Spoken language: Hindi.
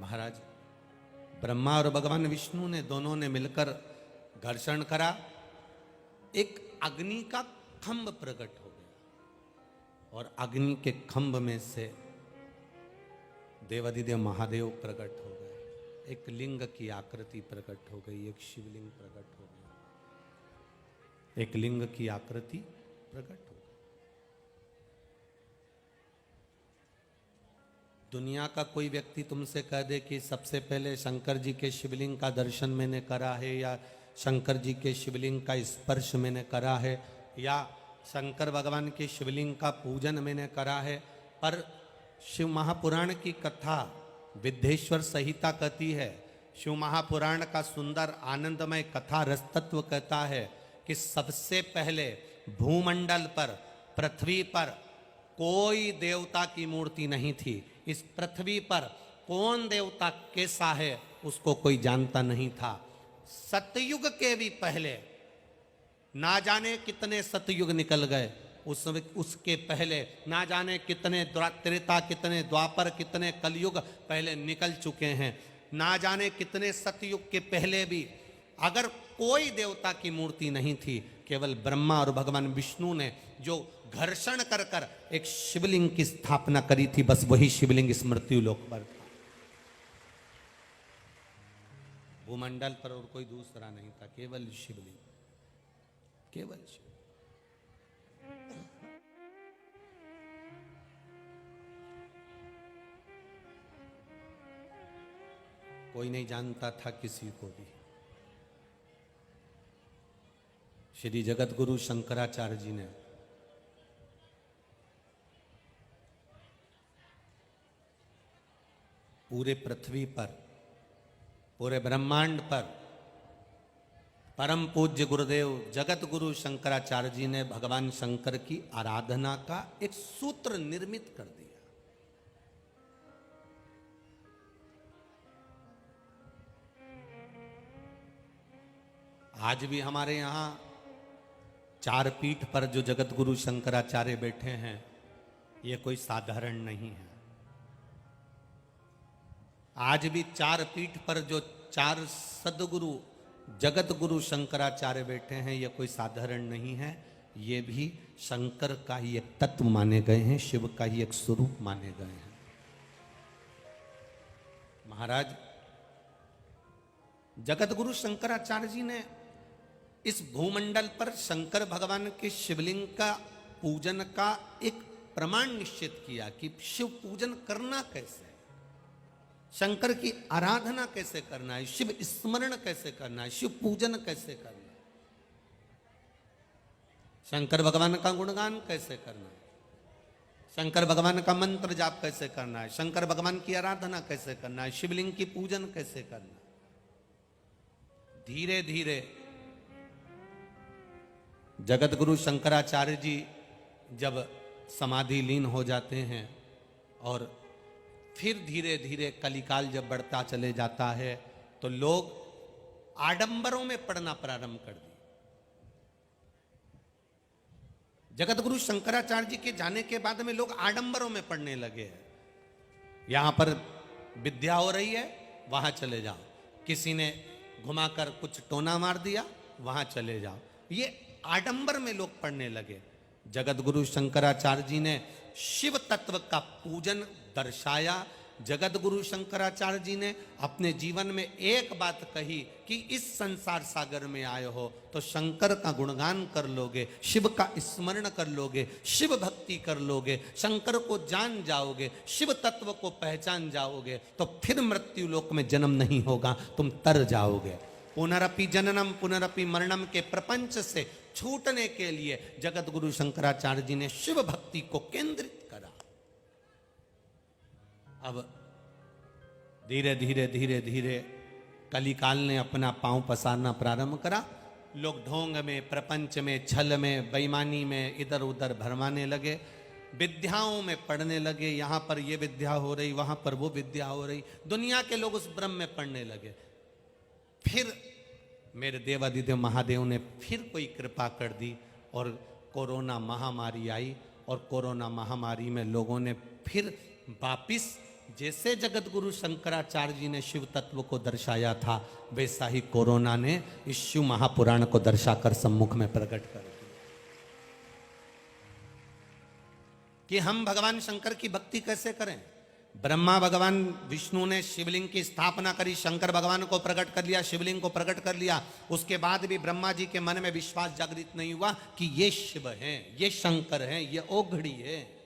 महाराज ब्रह्मा और भगवान विष्णु ने दोनों ने मिलकर घर्षण करा, एक अग्नि का खंभ प्रकट हो गया और अग्नि के खंभ में से देवाधिदेव महादेव प्रकट हो गए। एक लिंग की आकृति प्रकट हो गई, एक शिवलिंग प्रकट हो गया, एक लिंग की आकृति प्रकट हो गई। दुनिया का कोई व्यक्ति तुमसे कह दे कि सबसे पहले शंकर जी के शिवलिंग का दर्शन मैंने करा है, या शंकर जी के शिवलिंग का स्पर्श मैंने करा है, या शंकर भगवान के शिवलिंग का पूजन मैंने करा है, पर शिव महापुराण की कथा विद्येश्वर संहिता कहती है, शिव महापुराण का सुंदर आनंदमय कथा रसतत्व कहता है कि सबसे पहले भूमंडल पर, पृथ्वी पर कोई देवता की मूर्ति नहीं थी। इस पृथ्वी पर कौन देवता कैसा है उसको कोई जानता नहीं था। सतयुग के भी पहले, ना जाने कितने सतयुग निकल गए, उसके पहले ना जाने कितने त्रेता, कितने द्वापर, कितने कलयुग पहले निकल चुके हैं। ना जाने कितने सतयुग के पहले भी अगर कोई देवता की मूर्ति नहीं थी, केवल ब्रह्मा और भगवान विष्णु ने जो घर्षण कर कर एक शिवलिंग की स्थापना करी थी, बस वही शिवलिंग इस मृत्यु लोक पर था। भूमंडल पर और कोई दूसरा नहीं था, केवल शिवलिंग, केवल शिव। कोई नहीं जानता था किसी को भी। श्री जगत गुरु शंकराचार्य जी ने पूरे पृथ्वी पर, पूरे ब्रह्मांड पर परम पूज्य गुरुदेव जगत गुरु शंकराचार्य जी ने भगवान शंकर की आराधना का एक सूत्र निर्मित कर दिया। आज भी हमारे यहां चार पीठ पर जो जगत गुरु शंकराचार्य बैठे हैं, ये कोई साधारण नहीं है। आज भी चार पीठ पर जो चार सदगुरु जगत गुरु शंकराचार्य बैठे हैं, ये कोई साधारण नहीं है। ये भी शंकर का ही एक तत्व माने गए हैं, शिव का ही एक स्वरूप माने गए हैं। महाराज जगत गुरु शंकराचार्य जी ने इस भूमंडल पर शंकर भगवान के शिवलिंग का पूजन का एक प्रमाण निश्चित किया कि शिव पूजन करना कैसे है, शंकर की आराधना कैसे करना है, शिव स्मरण कैसे करना है, शिव पूजन कैसे करना है, शंकर भगवान का गुणगान कैसे करना है, शंकर भगवान का मंत्र जाप कैसे करना है, शंकर भगवान की आराधना कैसे करना है, शिवलिंग की पूजन कैसे करना है। धीरे धीरे जगत गुरु शंकराचार्य जी जब समाधि लीन हो जाते हैं और फिर धीरे धीरे कलिकाल जब बढ़ता चले जाता है, तो लोग आडंबरों में पड़ना प्रारंभ कर दिए। जगत गुरु शंकराचार्य जी के जाने के बाद में लोग आडंबरों में पड़ने लगे हैं। यहां पर विद्या हो रही है, वहां चले जाओ, किसी ने घुमाकर कुछ टोना मार दिया, वहां चले जाओ, ये आडंबर में लोग पढ़ने लगे। जगत गुरु शंकराचार्य जी ने शिव तत्व का पूजन दर्शाया। जगत गुरु शंकराचार्य जी ने अपने जीवन में एक बात कही कि इस संसार सागर में आए हो तो शंकर का गुणगान कर लोगे, शिव का स्मरण कर लोगे, शिव भक्ति कर लोगे, शंकर को जान जाओगे, शिव तत्व को पहचान जाओगे, तो फिर मृत्यु लोक में जन्म नहीं होगा, तुम तर जाओगे। पुनरपि जननम पुनरपि मरणम के प्रपंच से छूटने के लिए जगत गुरु शंकराचार्य जी ने शिव भक्ति को केंद्रित करा। अब धीरे धीरे धीरे धीरे कलिकाल ने अपना पांव पसारना प्रारंभ करा। लोग ढोंग में, प्रपंच में, छल में, बेईमानी में इधर उधर भरमाने लगे, विद्याओं में पढ़ने लगे। यहां पर ये विद्या हो रही, वहां पर वो विद्या हो रही, दुनिया के लोग उस ब्रह्म में पढ़ने लगे। फिर मेरे देवादिदेव महादेव ने फिर कोई कृपा कर दी और कोरोना महामारी आई, और कोरोना महामारी में लोगों ने फिर वापिस जैसे जगत गुरु शंकराचार्य जी ने शिव तत्व को दर्शाया था, वैसा ही कोरोना ने इस शिव महापुराण को दर्शाकर सम्मुख में प्रकट कर दिया कि हम भगवान शंकर की भक्ति कैसे करें। ब्रह्मा भगवान विष्णु ने शिवलिंग की स्थापना करी, शंकर भगवान को प्रकट कर लिया, शिवलिंग को प्रकट कर लिया। उसके बाद भी ब्रह्मा जी के मन में विश्वास जागृत नहीं हुआ कि ये शिव हैं, ये शंकर हैं, ये ओघड़ी है।